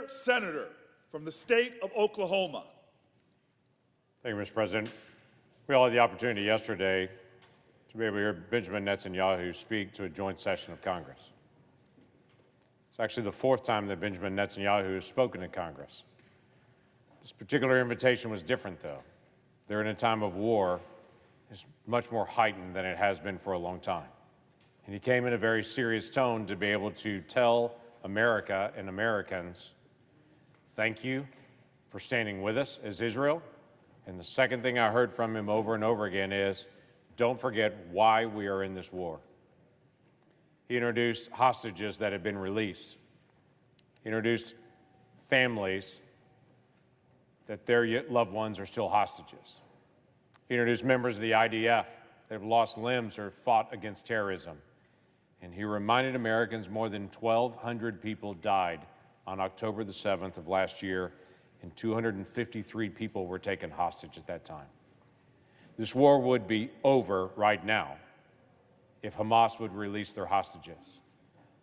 Dear Senator from the state of Oklahoma. Thank you, Mr. President. We all had the opportunity yesterday to be able to hear Benjamin Netanyahu speak to a joint session of Congress. It's actually the fourth time that Benjamin Netanyahu has spoken to Congress. This particular invitation was different, though. They're in a time of war. It's much more heightened than it has been for a long time. And he came in a very serious tone to be able to tell America and Americans, thank you for standing with us as Israel. And the second thing I heard from him over and over again is, don't forget why we are in this war. He introduced hostages that have been released. He introduced families that their loved ones are still hostages. He introduced members of the IDF that have lost limbs or fought against terrorism. And he reminded Americans more than 1,200 people died on October the 7th of last year, and 253 people were taken hostage at that time. This war would be over right now if Hamas would release their hostages.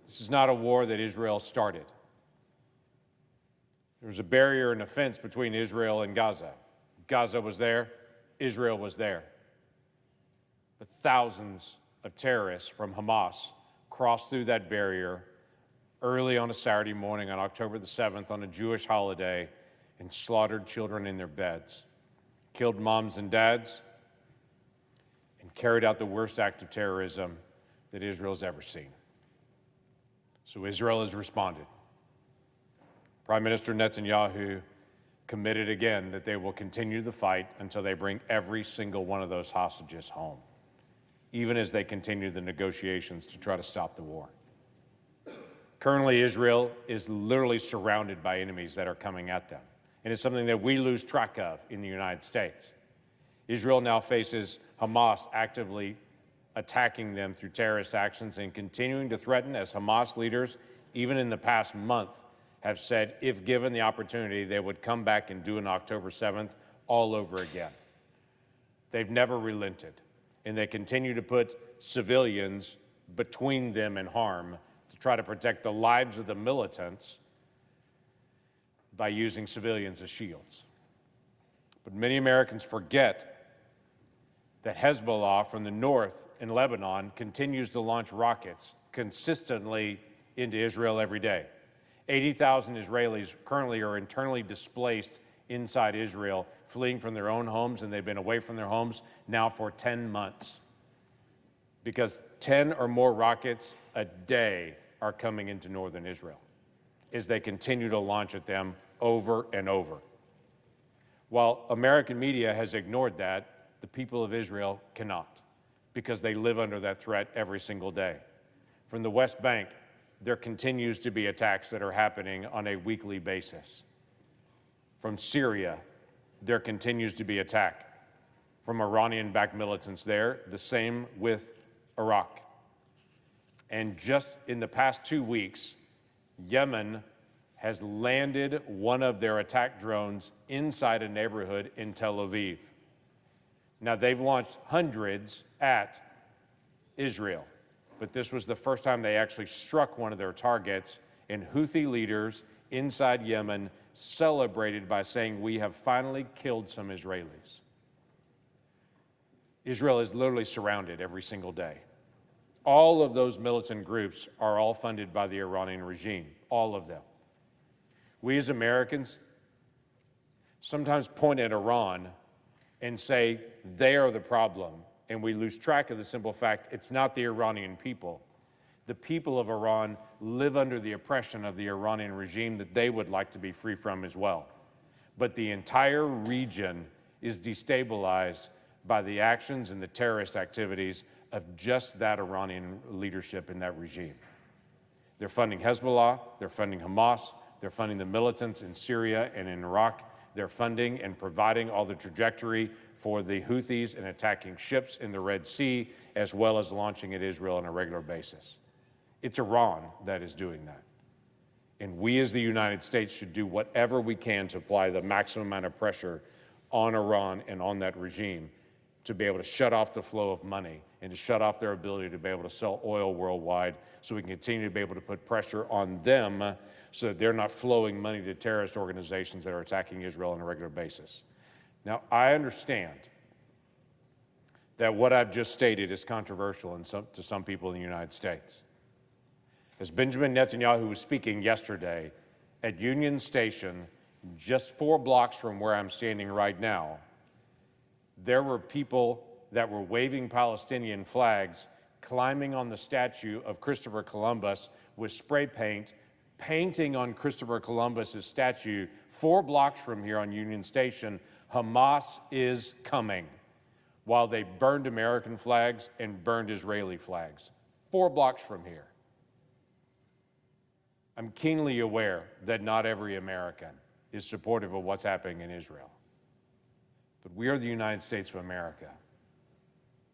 This is not a war that Israel started. There was a barrier and a fence between Israel and Gaza. Gaza was there, Israel was there. But thousands of terrorists from Hamas crossed through that barrier early on a Saturday morning on October the 7th on a Jewish holiday and slaughtered children in their beds, killed moms and dads, and carried out the worst act of terrorism that Israel's ever seen. So Israel has responded. Prime Minister Netanyahu committed again that they will continue the fight until they bring every single one of those hostages home, even as they continue the negotiations to try to stop the war. Currently, Israel is literally surrounded by enemies that are coming at them, and it's something that we lose track of in the United States. Israel now faces Hamas actively attacking them through terrorist actions and continuing to threaten, as Hamas leaders, even in the past month, have said if given the opportunity, they would come back and do an October 7th all over again. They've never relented, and they continue to put civilians between them and harm to try to protect the lives of the militants by using civilians as shields. But many Americans forget that Hezbollah from the north in Lebanon continues to launch rockets consistently into Israel every day. 80,000 Israelis currently are internally displaced inside Israel, fleeing from their own homes, and they've been away from their homes now for 10 months because 10 or more rockets a day are coming into northern Israel as they continue to launch at them over and over. While American media has ignored that, the people of Israel cannot, because they live under that threat every single day. From the West Bank, there continues to be attacks that are happening on a weekly basis. From Syria, there continues to be attack. From Iranian-backed militants there, the same with Iraq. And just in the past 2 weeks, Yemen has landed one of their attack drones inside a neighborhood in Tel Aviv. Now, they've launched hundreds at Israel, but this was the first time they actually struck one of their targets, and Houthi leaders inside Yemen celebrated by saying, we have finally killed some Israelis. Israel is literally surrounded every single day. All of those militant groups are all funded by the Iranian regime, all of them. We as Americans sometimes point at Iran and say they are the problem, and we lose track of the simple fact it's not the Iranian people. The people of Iran live under the oppression of the Iranian regime that they would like to be free from as well. But the entire region is destabilized by the actions and the terrorist activities of just that Iranian leadership in that regime. They're funding Hezbollah, they're funding Hamas, they're funding the militants in Syria and in Iraq. They're funding and providing all the trajectory for the Houthis in attacking ships in the Red Sea, as well as launching at Israel on a regular basis. It's Iran that is doing that. And we as the United States should do whatever we can to apply the maximum amount of pressure on Iran and on that regime to be able to shut off the flow of money and to shut off their ability to be able to sell oil worldwide, so we can continue to be able to put pressure on them so that they're not flowing money to terrorist organizations that are attacking Israel on a regular basis. Now, I understand that what I've just stated is controversial to some people in the United States. As Benjamin Netanyahu was speaking yesterday at Union Station, just 4 blocks from where I'm standing right now, there were people that were waving Palestinian flags, climbing on the statue of Christopher Columbus with spray paint, painting on Christopher Columbus's statue 4 blocks from here on Union Station, "Hamas is coming," while they burned American flags and burned Israeli flags, 4 blocks from here. I'm keenly aware that not every American is supportive of what's happening in Israel. But we are the United States of America.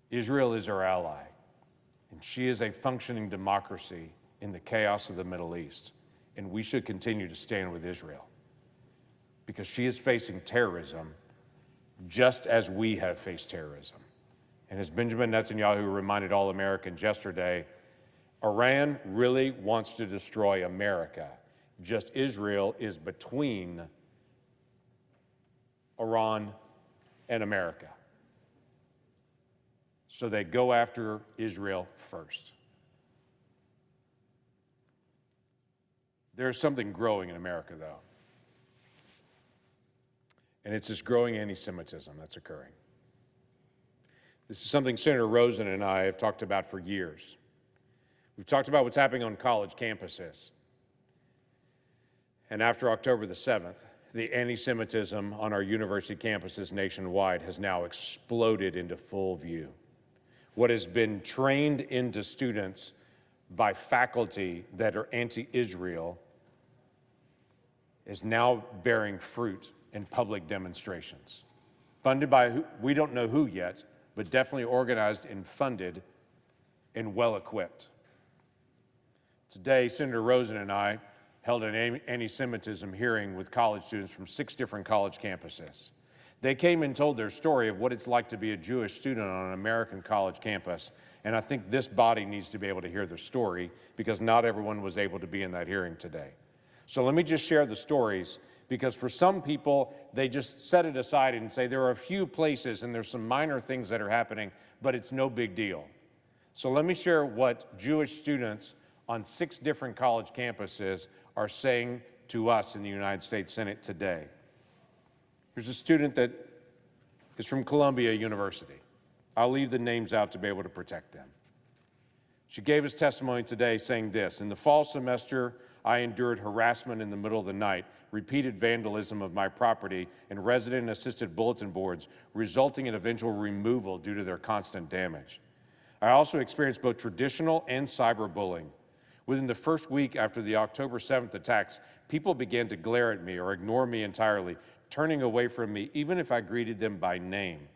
Israel is our ally, and she is a functioning democracy in the chaos of the Middle East, and we should continue to stand with Israel because she is facing terrorism just as we have faced terrorism. And as Benjamin Netanyahu reminded all Americans yesterday, Iran really wants to destroy America. Just Israel is between Iran and America. So they go after Israel first. There's something growing in America, though. And it's this growing anti-Semitism that's occurring. This is something Senator Rosen and I have talked about for years. We've talked about what's happening on college campuses. And after October the 7th, the anti-Semitism on our university campuses nationwide has now exploded into full view. What has been trained into students by faculty that are anti-Israel is now bearing fruit in public demonstrations. Funded by we don't know who yet, but definitely organized and funded and well-equipped. Today, Senator Rosen and I held an anti-Semitism hearing with college students from 6 different college campuses. They came and told their story of what it's like to be a Jewish student on an American college campus, and I think this body needs to be able to hear their story because not everyone was able to be in that hearing today. So let me just share the stories, because for some people, they just set it aside and say there are a few places and there's some minor things that are happening, but it's no big deal. So let me share what Jewish students on 6 different college campuses are saying to us in the United States Senate today. There's a student that is from Columbia University. I'll leave the names out to be able to protect them. She gave us testimony today saying this: "In the fall semester, I endured harassment in the middle of the night, repeated vandalism of my property, and resident-assisted bulletin boards, resulting in eventual removal due to their constant damage. I also experienced both traditional and cyberbullying. Within the first week after the October 7th attacks, people began to glare at me or ignore me entirely, turning away from me even if I greeted them by name.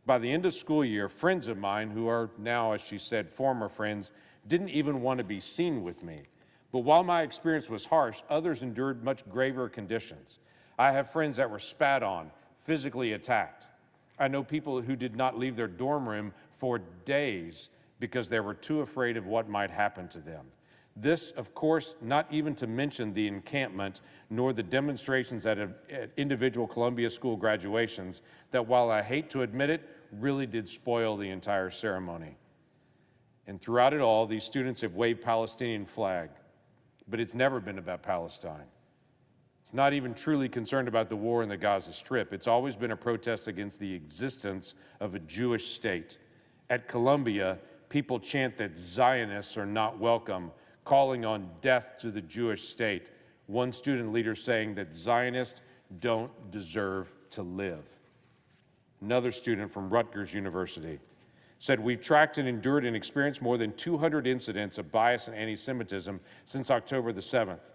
By the end of school year, friends of mine, who are now, as she said, former friends, didn't even want to be seen with me. But while my experience was harsh, others endured much graver conditions. I have friends that were spat on, physically attacked. I know people who did not leave their dorm room for days because they were too afraid of what might happen to them. This, of course, not even to mention the encampment, nor the demonstrations at individual Columbia School graduations that, while I hate to admit it, really did spoil the entire ceremony. And throughout it all, these students have waved Palestinian flag, but it's never been about Palestine. It's not even truly concerned about the war in the Gaza Strip. It's always been a protest against the existence of a Jewish state. At Columbia, people chant that Zionists are not welcome, calling on death to the Jewish state. One student leader saying that Zionists don't deserve to live. Another student from Rutgers University said, "We've tracked and endured and experienced more than 200 incidents of bias and anti-Semitism since October the 7th.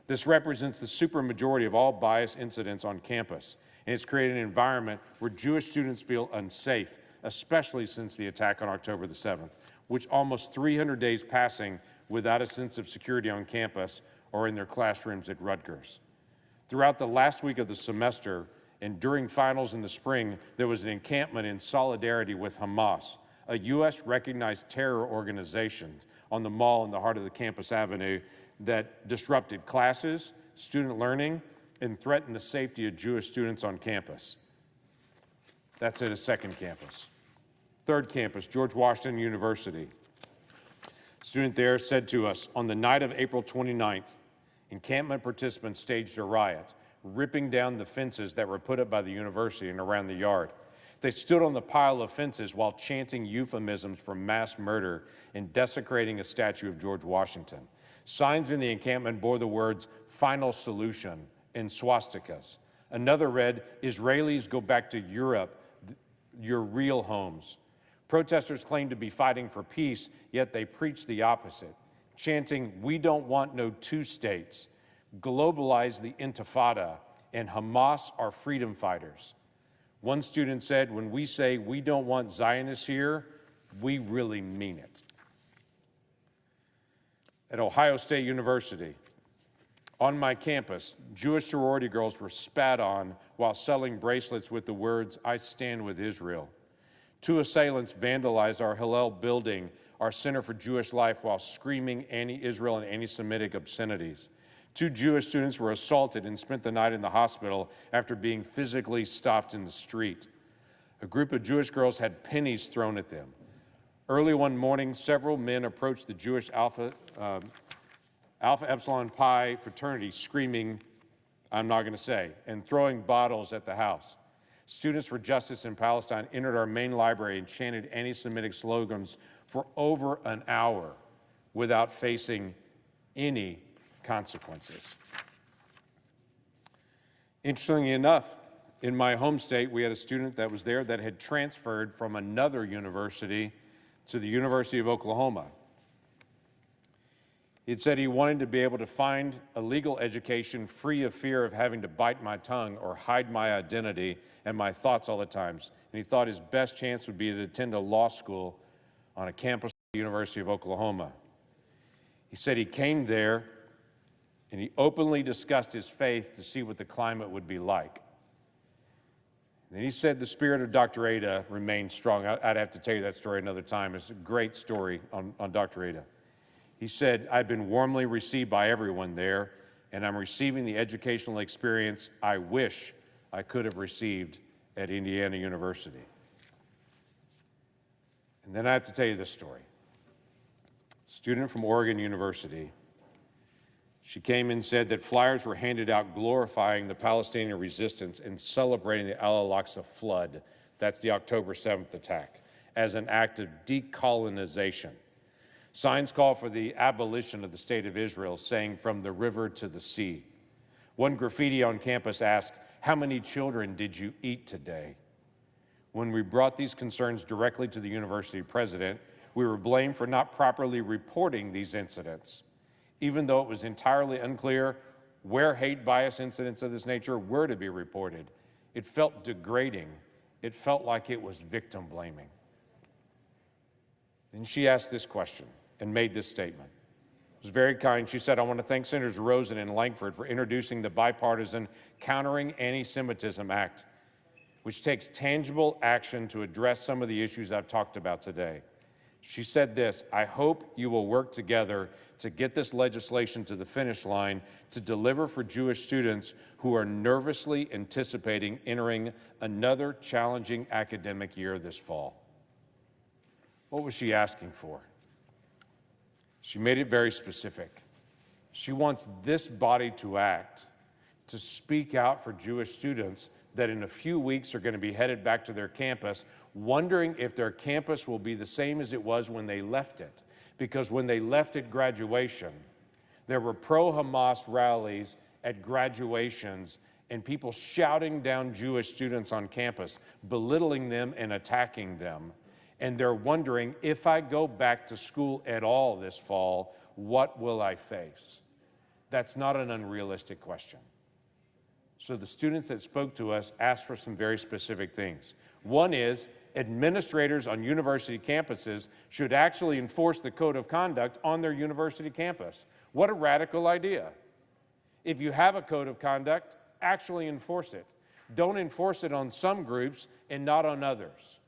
This represents the supermajority of all bias incidents on campus, and it's created an environment where Jewish students feel unsafe, especially since the attack on October the 7th, which almost 300 days passing without a sense of security on campus or in their classrooms at Rutgers. Throughout the last week of the semester, And during finals in the spring, there was an encampment in solidarity with Hamas, a U.S.-recognized terror organization on the mall in the heart of the campus avenue that disrupted classes, student learning, and threatened the safety of Jewish students on campus. That's at a second campus. Third campus, George Washington University. A student there said to us, on the night of April 29th, encampment participants staged a riot, ripping down the fences that were put up by the university and around the yard. They stood on the pile of fences while chanting euphemisms for mass murder and desecrating a statue of George Washington. Signs in the encampment bore the words, "Final Solution," and swastikas. Another read, "Israelis go back to Europe, your real homes." Protesters claimed to be fighting for peace, yet they preached the opposite, chanting, "We don't want no two states. Globalize the Intifada, and Hamas are freedom fighters." One student said, "When we say we don't want Zionists here, we really mean it." At Ohio State University, on my campus, Jewish sorority girls were spat on while selling bracelets with the words, "I stand with Israel." Two assailants vandalized our Hillel building, our Center for Jewish Life, while screaming anti-Israel and anti-Semitic obscenities. Two Jewish students were assaulted and spent the night in the hospital after being physically stopped in the street. A group of Jewish girls had pennies thrown at them. Early one morning, several men approached the Jewish Alpha Epsilon Pi fraternity screaming, "I'm not going to say," and throwing bottles at the house. Students for Justice in Palestine entered our main library and chanted anti-Semitic slogans for over an hour without facing any consequences. Interestingly enough, in my home state, we had a student that was there that had transferred from another university to the University of Oklahoma. He had said he wanted to be able to find a legal education free of fear of having to bite my tongue or hide my identity and my thoughts all the times. And he thought his best chance would be to attend a law school on a campus at the University of Oklahoma. He said he came there and he openly discussed his faith to see what the climate would be like. And he said the spirit of Dr. Ada remained strong. I'd have to tell you that story another time. It's a great story on Dr. Ada. He said, "I've been warmly received by everyone there, and I'm receiving the educational experience I wish I could have received at Indiana University." And then I have to tell you this story. A student from Oregon University, she came and said that flyers were handed out glorifying the Palestinian resistance and celebrating the Al-Aqsa flood, that's the October 7th attack, as an act of decolonization. Signs call for the abolition of the state of Israel, saying from the river to the sea. One graffiti on campus asked, "How many children did you eat today?" When we brought these concerns directly to the university president, we were blamed for not properly reporting these incidents, even though it was entirely unclear where hate bias incidents of this nature were to be reported. It felt degrading. It felt like it was victim blaming. Then she asked this question and made this statement. It was very kind. She said, "I want to thank Senators Rosen and Lankford for introducing the bipartisan Countering Anti-Semitism Act, which takes tangible action to address some of the issues I've talked about today." She said this, "I hope you will work together to get this legislation to the finish line to deliver for Jewish students who are nervously anticipating entering another challenging academic year this fall." What was she asking for? She made it very specific. She wants this body to act, to speak out for Jewish students that in a few weeks are going to be headed back to their campus, wondering if their campus will be the same as it was when they left it. Because when they left at graduation, there were pro-Hamas rallies at graduations and people shouting down Jewish students on campus, belittling them and attacking them. And they're wondering, if I go back to school at all this fall, what will I face? That's not an unrealistic question. So the students that spoke to us asked for some very specific things. One is, administrators on university campuses should actually enforce the code of conduct on their university campus. What a radical idea. If you have a code of conduct, actually enforce it. Don't enforce it on some groups and not on others.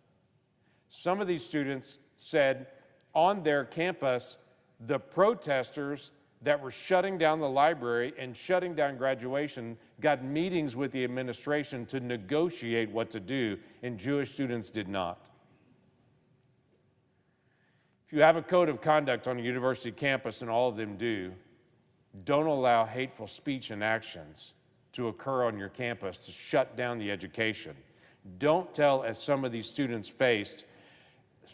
Some of these students said on their campus, the protesters that were shutting down the library and shutting down graduation got meetings with the administration to negotiate what to do, and Jewish students did not. If you have a code of conduct on a university campus, and all of them do, don't allow hateful speech and actions to occur on your campus to shut down the education. Don't tell, as some of these students faced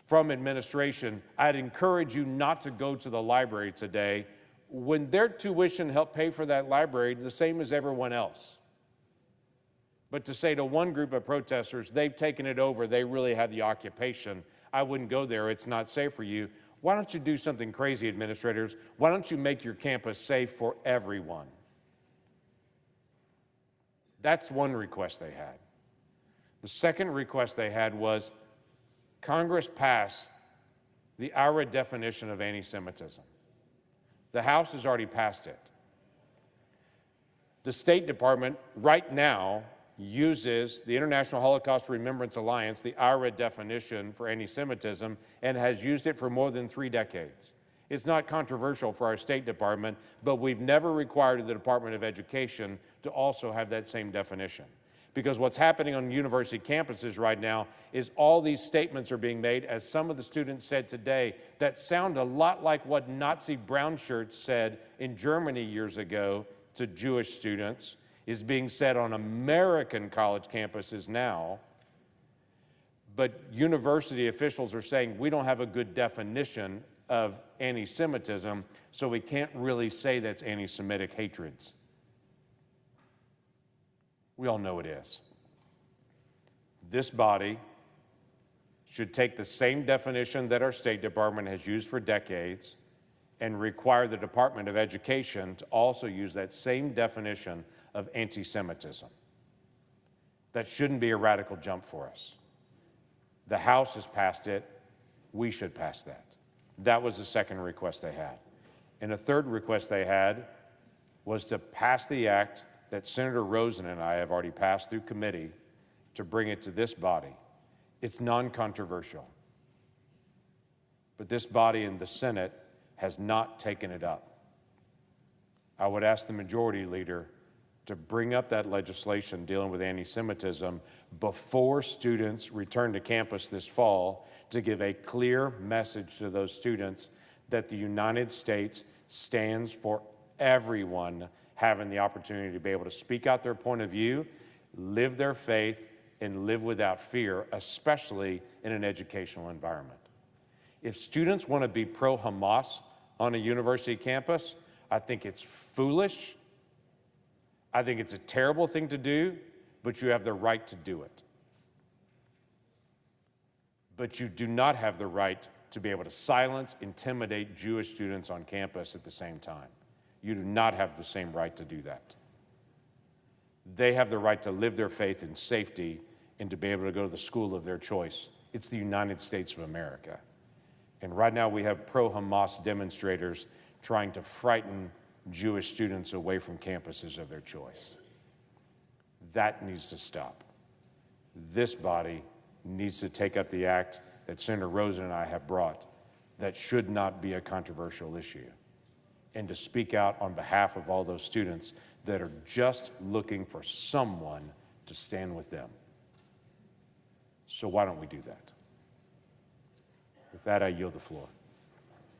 from administration, I'd encourage you not to go to the library today, when their tuition helped pay for that library the same as everyone else. But to say to one group of protesters, they've taken it over, they really have the occupation, I wouldn't go there, it's not safe for you. Why don't you do something crazy, administrators? Why don't you make your campus safe for everyone? That's one request they had. The second request they had was Congress passed the IRA definition of anti-Semitism. The House has already passed it. The State Department right now uses the International Holocaust Remembrance Alliance, the IRA definition for anti-Semitism, and has used it for more than 3 decades. It's not controversial for our State Department, but we've never required the Department of Education to also have that same definition. Because what's happening on university campuses right now is all these statements are being made, as some of the students said today, that sound a lot like what Nazi brown shirts said in Germany years ago to Jewish students, is being said on American college campuses now. But university officials are saying we don't have a good definition of anti-Semitism, so we can't really say that's anti-Semitic hatreds. We all know it is. This body should take the same definition that our State Department has used for decades and require the Department of Education to also use that same definition of anti-Semitism. That shouldn't be a radical jump for us. The House has passed it. We should pass that. That was the second request they had. And the third request they had was to pass the act that Senator Rosen and I have already passed through committee to bring it to this body. It's non-controversial. But this body in the Senate has not taken it up. I would ask the majority leader to bring up that legislation dealing with anti-Semitism before students return to campus this fall, to give a clear message to those students that the United States stands for everyone having the opportunity to be able to speak out their point of view, live their faith, and live without fear, especially in an educational environment. If students want to be pro-Hamas on a university campus, I think it's foolish. I think it's a terrible thing to do, but you have the right to do it. But you do not have the right to be able to silence, intimidate Jewish students on campus at the same time. You do not have the same right to do that. They have the right to live their faith in safety and to be able to go to the school of their choice. It's the United States of America. And right now we have pro-Hamas demonstrators trying to frighten Jewish students away from campuses of their choice. That needs to stop. This body needs to take up the act that Senator Rosen and I have brought that should not be a controversial issue, and to speak out on behalf of all those students that are just looking for someone to stand with them. So why don't we do that? With that, I yield the floor.